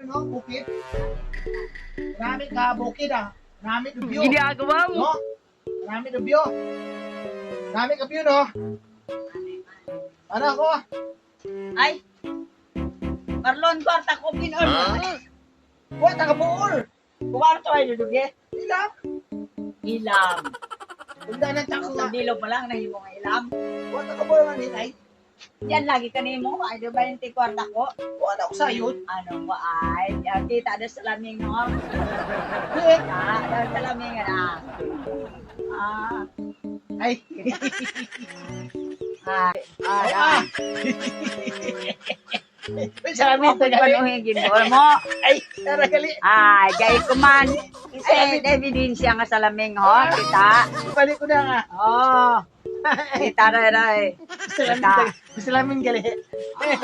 no? Bukid. Marami ka bukid ah. Marami ka view. Ginagawa mo. No? Marami ka view. Marami ka view, no? Ano ako? Ay! Marlon, kwarta ko pinol. What? Nakabuol. Kwarto ay dudugi. Ilang? Ilam. Tunda ng tako nga. Sa dilo pa lang, nahimo nga ilam. What? Nakabuol nga nilay. Yan lagi ka nimo. Ay, di ba yung kwarta ko? What? Ako sayod. Ano mo ay? Kita na sa laming, no? Eh, Sa laming, na. Ah. ay. Ah. May salamin Ako tagali. panuhin ginbol mo. Ay, taragali. Ay, gay ko man. Kasi evidensya nga sa laming, ho? Kita. Balik ko na nga. Oh. Kita na na eh. Salamin tagali. Salamin gali. Ay.